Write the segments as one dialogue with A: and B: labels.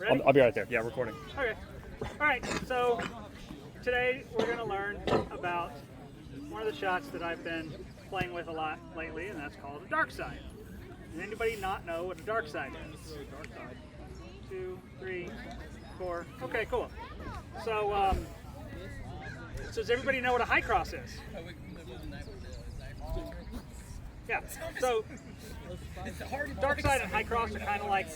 A: Ready?
B: I'll be right there. Yeah, recording.
A: Okay. All right. So today we're going to learn about one of the shots that I've been playing with a lot lately, and that's called a dark side. Does anybody not know what a dark side is? Dark side. 2, 3, 4. Okay, cool. So, does everybody know what a high cross is? Yeah. So, dark side and high cross are kind of like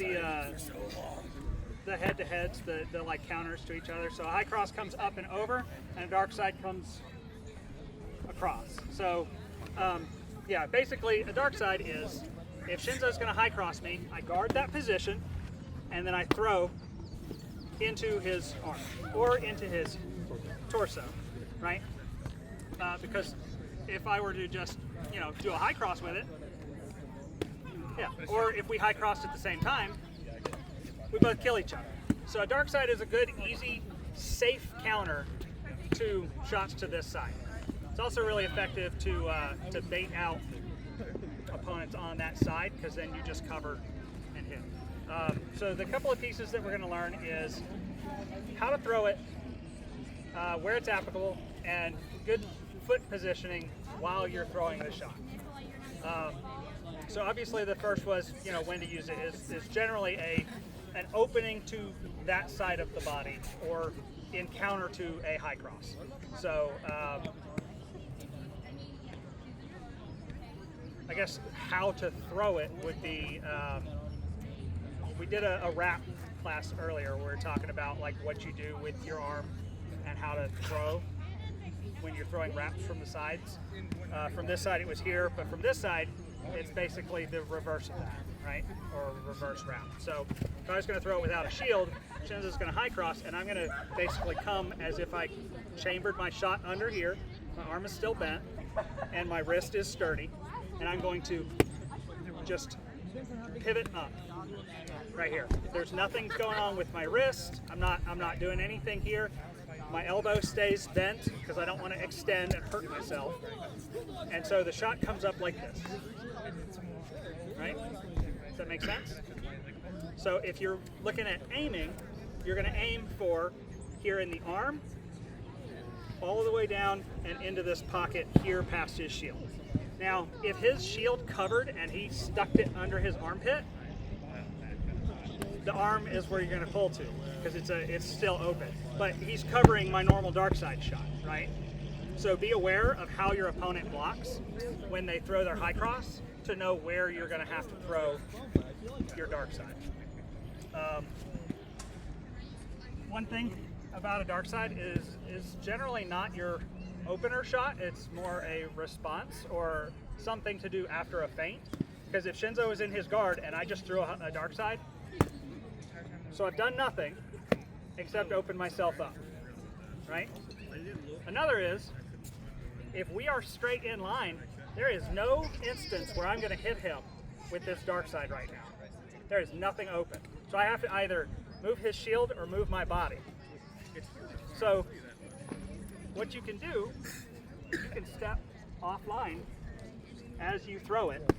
A: the head-to-heads, the like counters to each other. So a high cross comes up and over, and a dark side comes across. So, yeah, basically a dark side is if Shinzo's going to high cross me, I guard that position, and then I throw into his arm or into his torso, right? Because if I were to just, do a high cross with it, yeah, or if we high crossed at the same time, we both kill each other. So a dark side is a good, easy, safe counter to shots to this side. It's also really effective to bait out opponents on that side, because then you just cover and hit. So the couple of pieces that we're going to learn is how to throw it, where it's applicable, and good foot positioning while you're throwing the shot. So obviously the first was, when to use it is generally an opening to that side of the body or in counter to a high cross. So I guess how to throw it would be, we did a wrap class earlier where we were talking about like what you do with your arm and how to throw when you're throwing wraps from the sides. From this side it was here, but from this side it's basically the reverse of that, right? Or reverse wrap. So if I was going to throw it without a shield, Shinzo's going to high cross, and I'm going to basically come as if I chambered my shot under here. My arm is still bent, and my wrist is sturdy, and I'm going to just pivot up right here. There's nothing going on with my wrist. I'm not doing anything here. My elbow stays bent because I don't want to extend and hurt myself. And so the shot comes up like this. Right? Does that make sense? So if you're looking at aiming, you're going to aim for here in the arm, all the way down and into this pocket here past his shield. Now, if his shield covered and he stuck it under his armpit, the arm is where you're going to pull to because it's still open. But he's covering my normal dark side shot, right? So be aware of how your opponent blocks when they throw their high cross to know where you're going to have to throw your dark side. One thing about a dark side is generally not your opener shot. It's more a response or something to do after a feint. Because if Shinzo is in his guard and I just threw a dark side, so I've done nothing except open myself up, right? Another is, if we are straight in line, there is no instance where I'm going to hit him with this dark side right now. There is nothing open. So I have to either move his shield or move my body. So what you can do, you can step offline as you throw it.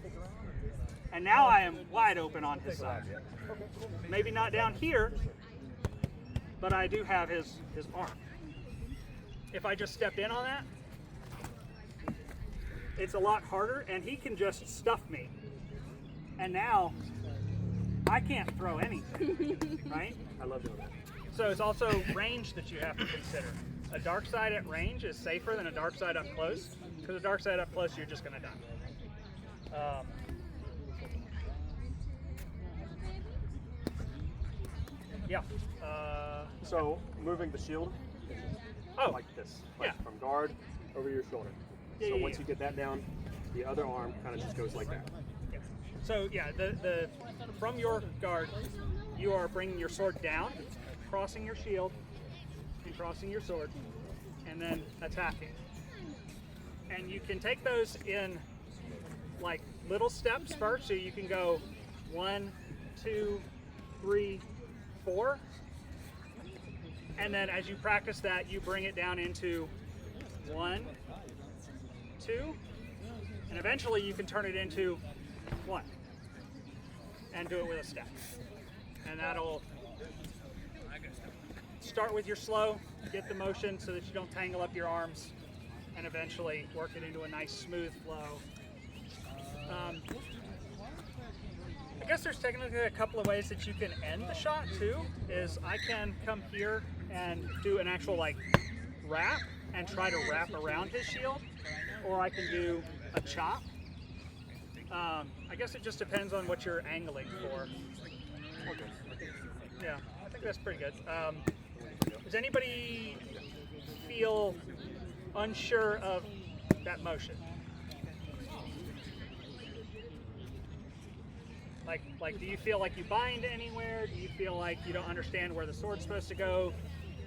A: And now I am wide open on his side. Maybe not down here, but I do have his arm. If I just step in on that, it's a lot harder, and he can just stuff me. And now I can't throw anything, right?
B: I love doing that.
A: So it's also range that you have to consider. A dark side at range is safer than a dark side up close, because a dark side up close, you're just going to die. Yeah.
B: So moving the shield, like this, from guard over your shoulder.
A: Yeah,
B: so once you get that down, the other arm kind of just goes like that.
A: Yeah. So yeah, the from your guard, you are bringing your sword down, crossing your shield, and crossing your sword, and then attacking. And you can take those in like little steps first, so you can go 1, 2, 3, 4, and then as you practice that, you bring it down into 1, 2, and eventually you can turn it into 1 and do it with a step, and that'll start with your slow, get the motion so that you don't tangle up your arms, and eventually work it into a nice smooth flow. I guess there's technically a couple of ways that you can end the shot too. Is I can come here and do an actual like wrap and try to wrap around his shield, or I can do a chop. I guess it just depends on what you're angling for. Yeah, I think that's pretty good. Does anybody feel unsure of that motion? Like, do you feel like you bind anywhere? Do you feel like you don't understand where the sword's supposed to go?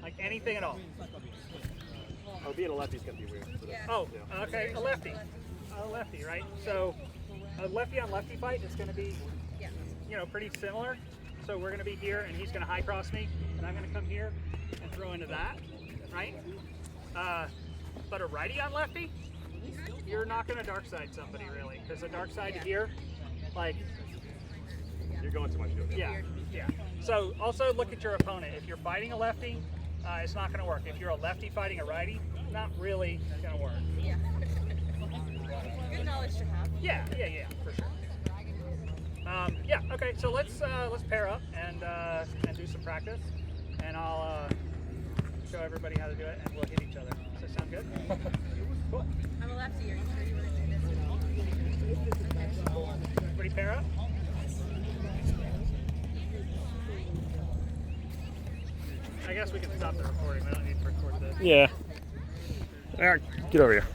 A: Like anything at all?
B: Oh, being a lefty's gonna be weird.
A: Oh, okay, a lefty, right? So a lefty on lefty fight is going to be, you know, pretty similar. So we're going to be here, and he's going to high cross me, and I'm going to come here and throw into that, right? But a righty on lefty, you're not going to dark side somebody really, because a dark side here, like,
B: you're going too much.
A: Yeah. So also look at your opponent. If you're fighting a lefty, it's not going to work. If you're a lefty fighting a righty, not really going to work.
C: Yeah. Good knowledge to have.
A: Yeah, for sure. Yeah, okay, so let's pair up and do some practice, and I'll show everybody how to do it, and we'll hit each other. Does that sound good? Cool.
C: I'm a lefty. Are you sure you want to do this? Okay.
A: Everybody pair up. I guess we can stop the recording. We don't need to record this.
B: Yeah. All right, get over here.